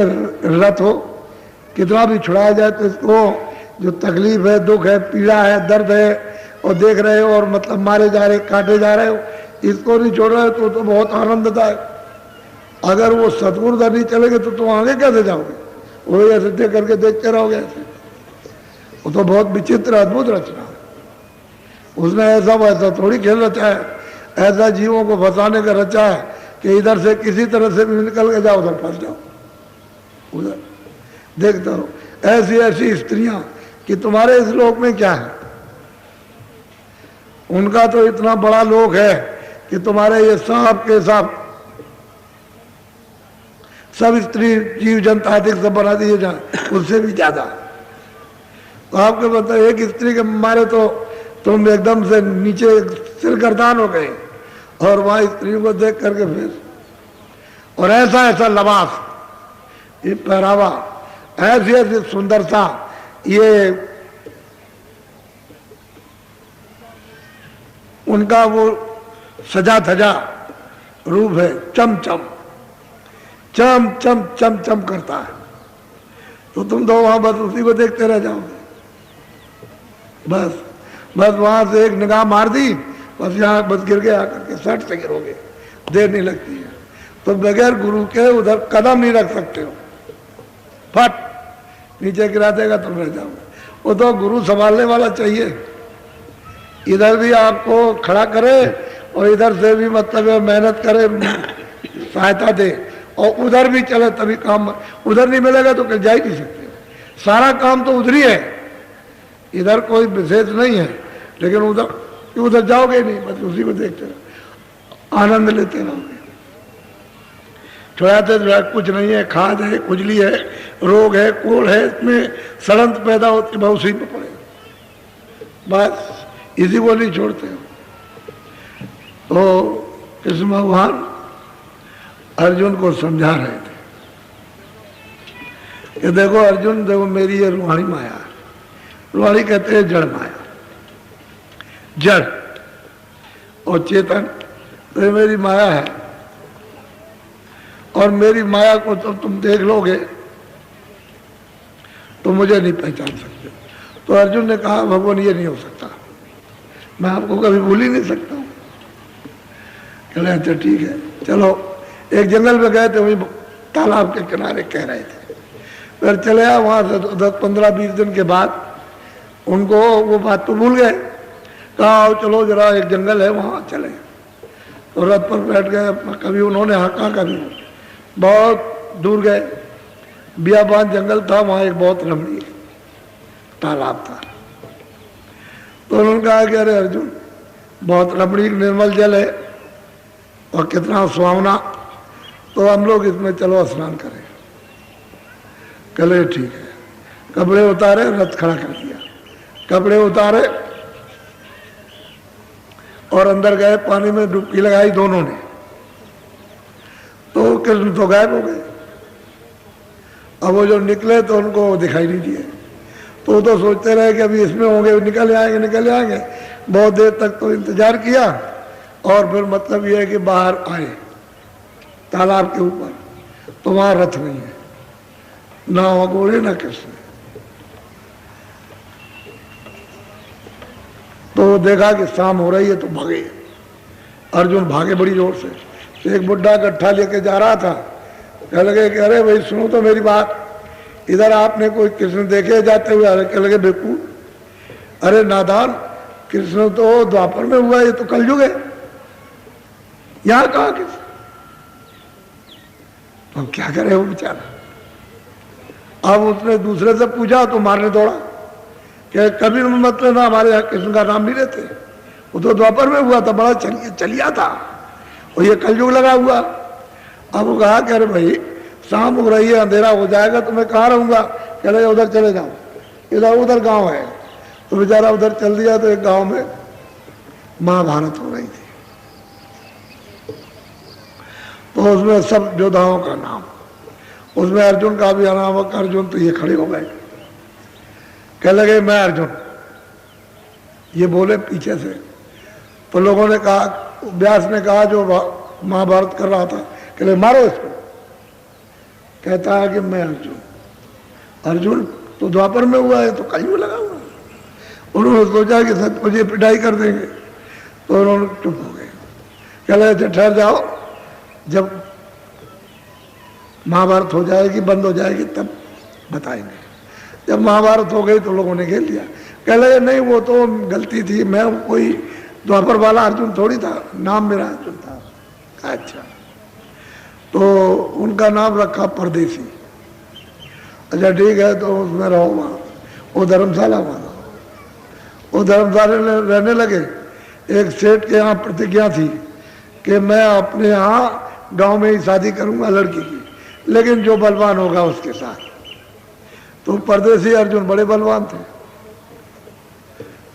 रथ हो, कितना भी छुड़ाया जाए तो इसको जो तकलीफ है, दुख है, पीड़ा है, दर्द है, और देख रहे हो और मतलब मारे जा रहे, काटे जा रहे हो, इसको नहीं छोड़ रहे हो तो बहुत आनंदता है। अगर वो सतगुरु दर नहीं चलेंगे तो तुम आगे कैसे जाओगे? वही ऐसे देख करके देखते रहोगे ऐसे। वो तो बहुत विचित्र अद्भुत रचना है। उसने ऐसा वैसा थोड़ी खेल रचा है, ऐसा जीवों को फंसाने का रचा है कि इधर से किसी तरह से भी निकल के जाओ, उधर फंस जाओ, उधर देखते रहो। ऐसी ऐसी स्त्रियां कि तुम्हारे इस लोक में क्या है, उनका तो इतना बड़ा लोक है कि तुम्हारे ये सांप के सब स्त्री जीव जंतु आदि सब बना दिए जाए, उससे भी ज्यादा। तो आपको पता एक स्त्री के मारे तो तुम एकदम से नीचे सिर गर्दान हो गए, और वहां स्त्री को देख करके फिर, और ऐसा ऐसा लबास, ये पहरावा, ऐसी ऐसी सुंदरता, ये उनका वो सजा धजा रूप है, चम चम चम चम चम चम करता है। तो तुम तो वहां बस उसी को देखते रह जाओगे। बस वहां से एक निगाह मार दी, बस यहाँ बस गिर गया करके सट से गिरोगे, देर नहीं लगती है। तो बगैर गुरु के उधर कदम नहीं रख सकते हो, फट नीचे गिरा देगा तुम रह जाओगे। वो तो गुरु संभालने वाला चाहिए, इधर भी आपको खड़ा करे और इधर से भी मतलब मेहनत करे, सहायता दे, और उधर भी चले तभी काम। उधर नहीं मिलेगा तो कहीं जा ही नहीं सकते। सारा काम तो उधर ही है, इधर कोई विशेष नहीं है, लेकिन उधर जाओगे नहीं, बस उसी को देखते रहो, आनंद लेते रहोगे। छुड़ाते कुछ नहीं है, खाद है, खुजली है, रोग है, कोड़ है, इसमें सड़ंत पैदा होती है, उसी पे पड़े, बस इसी को नहीं छोड़ते हो। तो कृष्ण भगवान अर्जुन को समझा रहे थे कि देखो अर्जुन, देखो मेरी ये रूहानी माया है, रूहानी कहते हैं जड़ माया, जड़ और चेतन, तो ये मेरी माया है, और मेरी माया को तो तुम देख लोगे तो मुझे नहीं पहचान सकते। तो अर्जुन ने कहा भगवान ये नहीं हो सकता, मैं आपको कभी भूल ही नहीं सकता हूँ। कहले अच्छा ठीक है, चलो। एक जंगल में गए थे, वही तालाब के किनारे कह रहे थे, फिर चले आए। वहां से 10-15-20 दिन के बाद उनको वो बात तो भूल गए। कहा चलो जरा एक जंगल है वहां चले, तो रथ पर बैठ गए। कभी उन्होंने हाँका, कभी बहुत दूर गए, बियाबान जंगल था, वहां एक बहुत रमणीय तालाब था। तो उन्होंने कहा कि अरे अर्जुन, बहुत रमणीय निर्मल जल है और कितना सुहावना, तो हम लोग इसमें चलो स्नान करें। चले ठीक है। कपड़े उतारे, रथ खड़ा कर दिया, कपड़े उतारे और अंदर गए, पानी में डुबकी लगाई दोनों ने। तो कृष्ण तो गायब हो गए। अब वो जो निकले तो उनको दिखाई नहीं दिए। तो सोचते रहे कि अभी इसमें होंगे, निकल आएंगे। बहुत देर तक तो इंतजार किया, और फिर मतलब ये है कि बाहर आए तालाब के ऊपर, तो वहां रथ नहीं है, ना वहां घोड़े ना कृष्ण। तो देखा कि शाम हो रही है, तो भागे। अर्जुन भागे बड़ी जोर से। एक बुढ़ा गट्ठा लेके जा रहा था, कह लगे कि अरे भाई सुनो तो मेरी बात, इधर आपने कोई कृष्ण देखे जाते हुए? अरे कह लगे बेवकूफ, अरे नादान, कृष्ण तो द्वापर में हुआ, ये तो कलयुग है, यहां कहा कृष्ण? तो क्या करे वो बेचारा। अब उसने दूसरे से पूछा तो मारने दौड़ा कि कभी मतलब ना हमारे यहाँ कृष्ण का नाम नहीं लेते, वो तो द्वापर में हुआ था, बड़ा चलिया था, और ये कलयुग लगा हुआ। अब वो कहा कि अरे भाई शाम हो रही है, अंधेरा हो जाएगा तो मैं कहाँ रहूंगा? कह रहे उधर चले जाओ, उधर गांव है। तो बेचारा उधर चल दिया। तो एक गांव में महाभारत हो रही थी, तो उसमें सब योद्धाओं का नाम, उसमें अर्जुन का भी अनामक अर्जुन। तो ये खड़े हो गए, कह लगे मैं अर्जुन, ये बोले पीछे से। तो लोगों ने कहा, व्यास ने कहा जो महाभारत कर रहा था, कह लगे मारो इसको। कहता है कि मैं अर्जुन। अर्जुन तो द्वापर में हुआ है, तो कल में लगा हुआ है। उन्होंने सोचा कि सच मुझे पिटाई कर देंगे, तो उन्होंने चुप हो गए। कह रहे थे ठहर जाओ, जब महाभारत हो जाएगी, बंद हो जाएगी, तब बताएंगे। जब महाभारत हो गई तो लोगों ने घेर लिया। कह रहे नहीं वो तो गलती थी, मैं कोई द्वापर वाला अर्जुन थोड़ी था, नाम मेरा अर्जुन था। अच्छा, तो उनका नाम रखा परदेसी। अच्छा ठीक है, तो उसमें रहो वहाँ, वो धर्मशाला वहाँ, वो धर्मशाला में रहने लगे। एक सेठ के यहाँ प्रतिज्ञा थी कि मैं अपने यहाँ गांव में ही शादी करूंगा लड़की की, लेकिन जो बलवान होगा उसके साथ। तो परदेसी अर्जुन बड़े बलवान थे,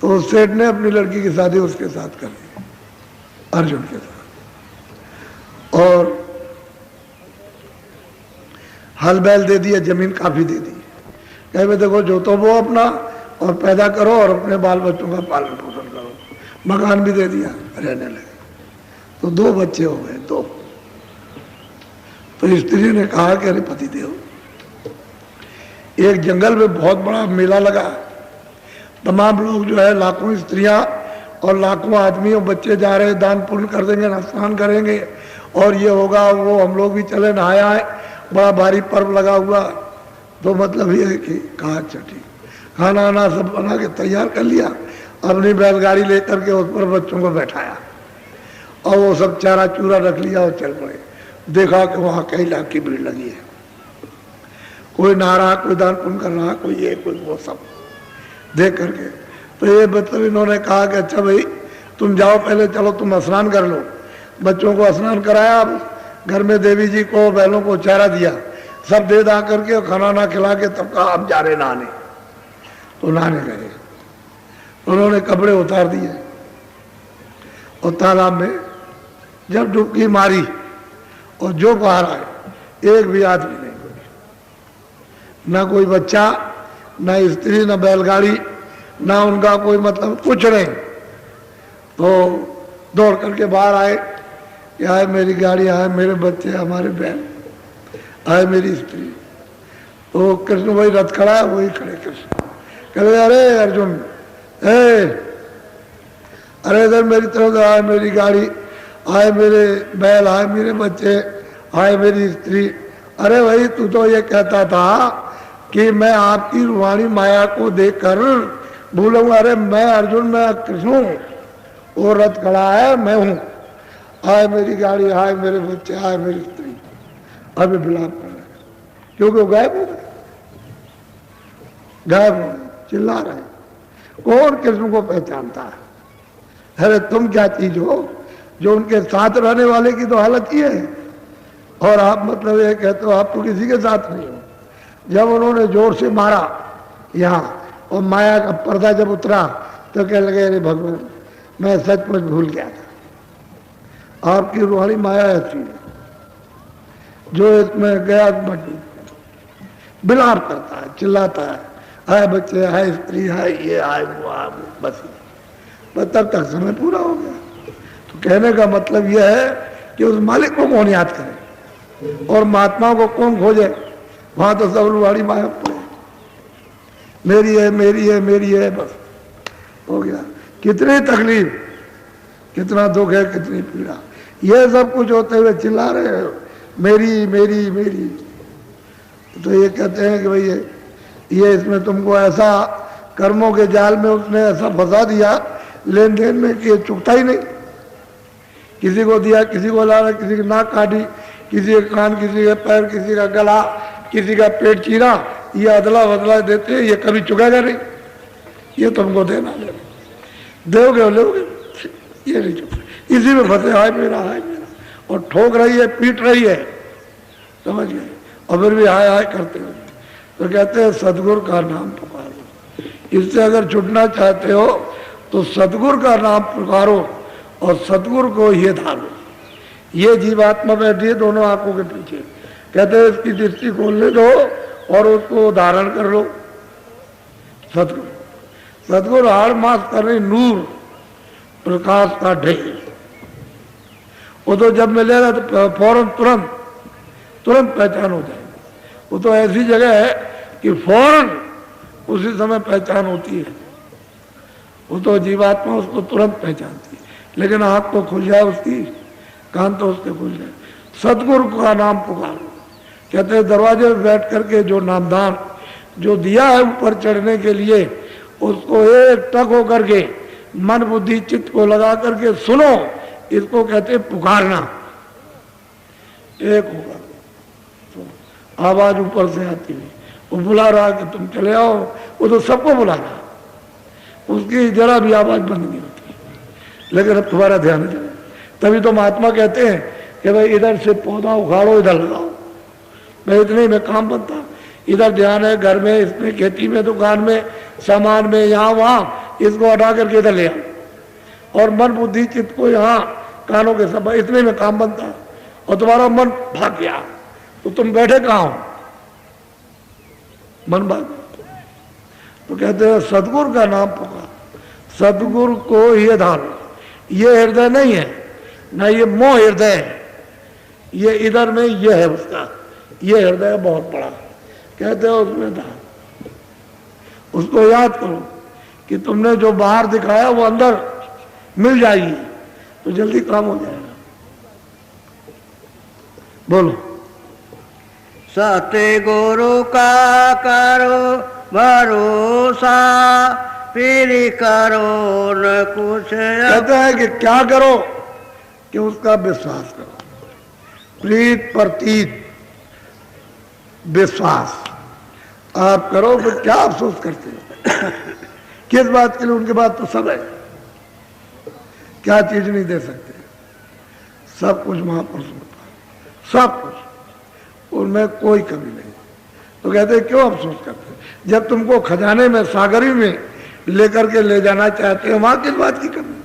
तो सेठ ने अपनी लड़की की शादी उसके साथ कर दी, अर्जुन के साथ। और हल बैल दे दिया, जमीन काफी दे दी। कहे देखो जो तो वो अपना और पैदा करो और अपने बाल बच्चों का पालन पोषण करो। मकान भी दे दिया, रहने लगे। तो 2 बच्चे हो गए, 2। तो स्त्री ने कहा कि अरे पति देव, एक जंगल में बहुत बड़ा मेला लगा, तमाम लोग जो है, लाखों स्त्रियां और लाखों आदमी और बच्चे जा रहे, दान पुण्य कर देंगे, स्नान करेंगे और ये होगा वो, हम लोग भी चले नहाया है, बड़ा भारी पर्व लगा हुआ। तो मतलब ये कि कहा अच्छा ठीक, खाना वाना सब बना के तैयार कर लिया, अपनी बैलगाड़ी लेकर के उस पर बच्चों को बैठाया और वो सब चारा चूरा रख लिया और चल पड़े। देखा कि वहाँ कई लाख की भीड़ लगी है, कोई नहा रहा, कोई दान पुण्य कर रहा, कोई ये कोई वो, सब देख करके। तो ये मतलब इन्होंने कहा कि अच्छा भाई तुम जाओ, पहले चलो तुम स्नान कर लो। बच्चों को स्नान कराया, घर में देवी जी को, बैलों को चारा दिया, सब दे दा करके और खाना ना खिला के तब कहा अब जा रहे नहाने। तो नहाने गए, उन्होंने कपड़े उतार दिए और तालाब में जब डुबकी मारी और जो बाहर आए, एक भी आदमी नहीं, कोई ना, कोई बच्चा, ना स्त्री, ना बैलगाड़ी, ना उनका कोई मतलब कुछ नहीं। तो दौड़ करके बाहर आए, आए मेरी गाड़ी, आए मेरे बच्चे, हमारे बहन, आए मेरी स्त्री। तो कृष्ण वही रथ खड़ा है, वही खड़े कृष्ण। कहे अरे अर्जुन, अरे इधर मेरी तरफ आए, मेरी गाड़ी, आए मेरे बैल, आए मेरे बच्चे, आए मेरी स्त्री। अरे भाई तू तो ये कहता था कि मैं आपकी रूहानी माया को देखकर भूलूंगा। अरे मैं अर्जुन, मैं कृष्ण हूँ, वो रथ खड़ा है, मैं हूँ। आए मेरी गाड़ी, आए मेरे बच्चे, आए मेरी स्त्री। अभी विलाप कर रहे, क्योंकि वो गायब हो गए, गायब हो गए, चिल्ला रहे। कौन कृष्ण को पहचानता है? अरे तुम क्या चीज हो जो उनके साथ रहने वाले की तो हालत ये है, और आप मतलब ये कहते हो आप तो किसी के साथ नहीं हो। जब उन्होंने जोर से मारा यहाँ और माया का पर्दा जब उतरा तो कह लगे अरे भगवान मैं सचमुच भूल गया था, आपकी रूहानी माया ऐसी है जो इसमें गया मटी बिलाप करता है, चिल्लाता है, हाय बच्चे, हाय स्त्री, हाय ये, हाय वो, बस तब तक समय पूरा हो गया। तो कहने का मतलब यह है कि उस मालिक को कौन याद करे और महात्माओं को कौन खोजे। वहां तो सब रूहानी माया पड़े, मेरी है, मेरी है, मेरी है, बस हो गया। कितनी तकलीफ, कितना दुख है, कितनी पीड़ा, ये सब कुछ होते हुए चिल्ला रहे हो मेरी मेरी मेरी। तो ये कहते हैं कि भाई ये इसमें तुमको ऐसा कर्मों के जाल में उसने ऐसा फंसा दिया लेन देन में कि चुकता ही नहीं। किसी को दिया, किसी को लाना, किसी की नाक काटी, किसी का कान, किसी का पैर, किसी का गला, किसी का पेट चीरा, ये अदला बदला देते, ये कभी चुकेगा नहीं, ये तुमको देना ले दोगे लोगे, ये नहीं चुकता। इसी में फंसे, हाय मेरा, हाय मेरा, और ठोक रही है, पीट रही है, समझ गए, और फिर भी हाय हाय करते हो। तो कहते हैं सदगुरु का नाम पुकारो। इससे अगर छुटना चाहते हो तो सदगुरु का नाम पुकारो और सदगुरु को ये धारो। ये जीवात्मा बैठी है दोनों आंखों के पीछे, कहते हैं इसकी दृष्टि खोलने दो और उसको धारण कर लो। सदगुरु, सदगुरु हर मास कर रही नूर प्रकाश का ढेर। वो तो जब मिलेगा तो फौरन तुरंत पहचान हो जाएगी। वो तो ऐसी जगह है कि फौरन उसी समय पहचान होती है। वो तो जीवात्मा उसको तुरंत पहचानती है, लेकिन आँख तो खुल जाए उसकी, कान तो उसके खुल जाए। सतगुरु का नाम पुकारो। कहते हैं दरवाजे पर बैठ करके जो नामदान जो दिया है ऊपर चढ़ने के लिए, उसको एक टक होकर के मन बुद्धि चित्त को लगा करके सुनो। इसको कहते हैं पुकारना। एक होगा तो आवाज ऊपर से आती हुई, वो बुला रहा कि तुम चले आओ। वो तो सबको बुला रहा, उसकी जरा भी आवाज बंद नहीं होती। लेकिन अब तुम्हारा ध्यान है, तभी तो महात्मा कहते हैं कि भाई इधर से पौधा उखाड़ो, इधर लगाओ। भाई इतने में काम बनता। इधर ध्यान है, घर में, इसमें, खेती में, दुकान में, सामान में, यहाँ वहाँ, इसको हटा करके इधर ले आओ। और मन बुद्धि चित्त को यहाँ कानों के सब, इतने में काम बनता। और तुम्हारा मन भाग गया तो तुम बैठे कहाँ हो? मन भाग। तो कहते हैं सतगुरु का नाम पुकार, सतगुरु को ये धारो। ये हृदय नहीं है ना, ये मोह हृदय है। ये इधर में ये है उसका, ये हृदय बहुत बड़ा। कहते हैं उसमें था, उसको याद करो कि तुमने जो बाहर दिखाया वो अंदर मिल जाएगी तो जल्दी काम हो जाएगा। बोलो। सतगुरु का करो भरोसा, फिर करो न कुछ। कहते हैं कि क्या करो? कि उसका विश्वास करो। प्रीत प्रतीत विश्वास आप करो। तो क्या अफसोस करते हो? किस बात के लिए? उनके पास तो सब है, क्या चीज नहीं दे सकते? सब कुछ महापुरुष होता है, सब कुछ, उनमें कोई कमी नहीं। तो कहते हैं क्यों अफसोस करते? जब तुमको खजाने में, सागरी में लेकर के ले जाना चाहते हो, वहां किस बात की कमी?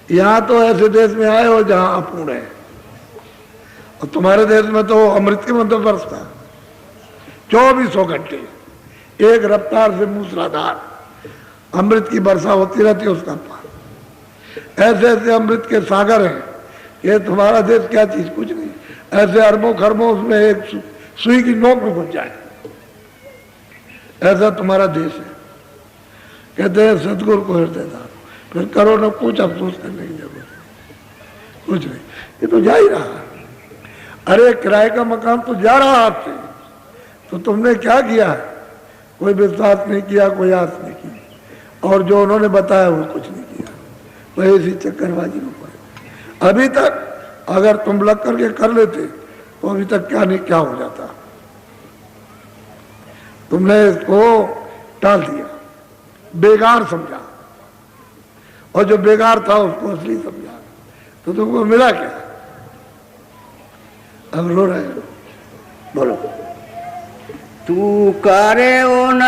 यहां तो ऐसे देश में आए हो जहां अपूर्ण है, और तुम्हारे देश में तो अमृत के मंत्र बरसता 2400 घंटे एक रफ्तार से मूसलाधार अमृत की वर्षा होती रहती है उसका पार। ऐसे ऐसे अमृत के सागर हैं। ये तुम्हारा देश क्या चीज? कुछ नहीं। ऐसे अरबों खरबों उसमें एक सुई की नोक में घुस जाए, ऐसा तुम्हारा देश है। कहते हैं सतगुरु को हृदय धारो, फिर करो ना कुछ अफसोस करने की जरूरत कुछ नहीं। ये तो जा ही रहा। अरे किराए का मकान तो जा रहा आपसे, तो तुमने क्या किया? कोई विश्वास नहीं किया, कोई आस नहीं की, और जो उन्होंने बताया वो कुछ नहीं किया। वही इसी चक्करबाजी में पड़े। अभी तक अगर तुम लग करके कर लेते तो अभी तक क्या नहीं क्या हो जाता। तुमने इसको टाल दिया, बेकार समझा, और जो बेकार था उसको असली समझा, तो तुमको मिला क्या? अब रो रहे हो। बोलो। तू करे न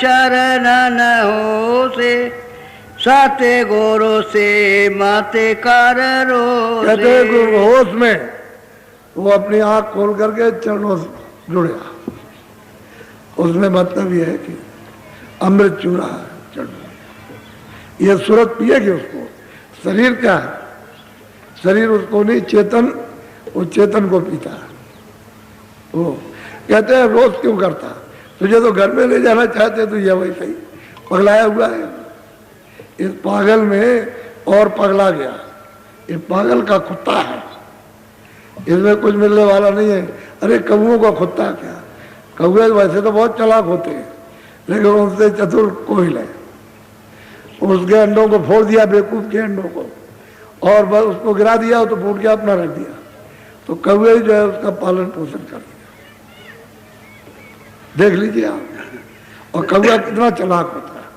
चरण हो से, सतगुरु से मत कर रो। कहते गुरु होश में वो अपनी आंख खोल करके चरणों से जुड़ गया। उसमें मतलब यह है कि अमृत चूरा है चरणों। ये सूरत पिएगी उसको। शरीर क्या है? शरीर उसको नहीं, चेतन, वो चेतन को पीता है। वो कहते हैं रोज क्यों करता? तुझे तो घर में ले जाना चाहते तो यह वैसे ही पगलाया हुआ है। इस पागल में और पगला गया। ये पागल का कुत्ता है, इसमें कुछ मिलने वाला नहीं है। अरे कौओं का कुत्ता क्या? कौए वैसे तो बहुत चालाक होते हैं, लेकिन उनसे चतुर कोयल है। उसके अंडों को फोड़ दिया, बेवकूफ के अंडों को, और बस उसको गिरा दिया तो फूट गया, अपना रख दिया। तो कौए जो है उसका पालन पोषण कर दिया। देख लीजिए आप। और कौआ कितना चालाक होता है।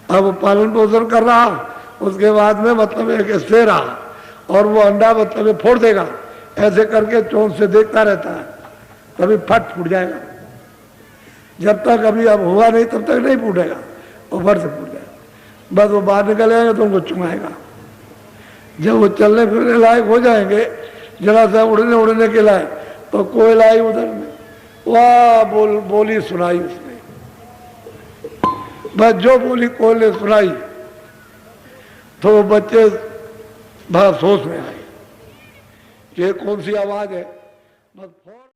अब वो पालन पोषण कर रहा, उसके बाद में मतलब एक शेर रहा, और वो अंडा मतलब फोड़ देगा। ऐसे करके चोंच से देखता रहता है, कभी फट फूट जाएगा। जब तक अभी अब हुआ नहीं तब तक नहीं फूटेगा, और फट से फूट जाएगा। बस वो बाहर निकल आएगा तो उनको चुमाएगा। जब वो चलने फिरने लायक हो जाएंगे, जरा सा उड़ने उड़ने के लायक, तो कोयल आई उधर में, वाह बोली सुनाई उसने। बस जो बोली कोयल ने सुनाई तो बच्चे बस होश में आए। ये कौन सी आवाज है? बस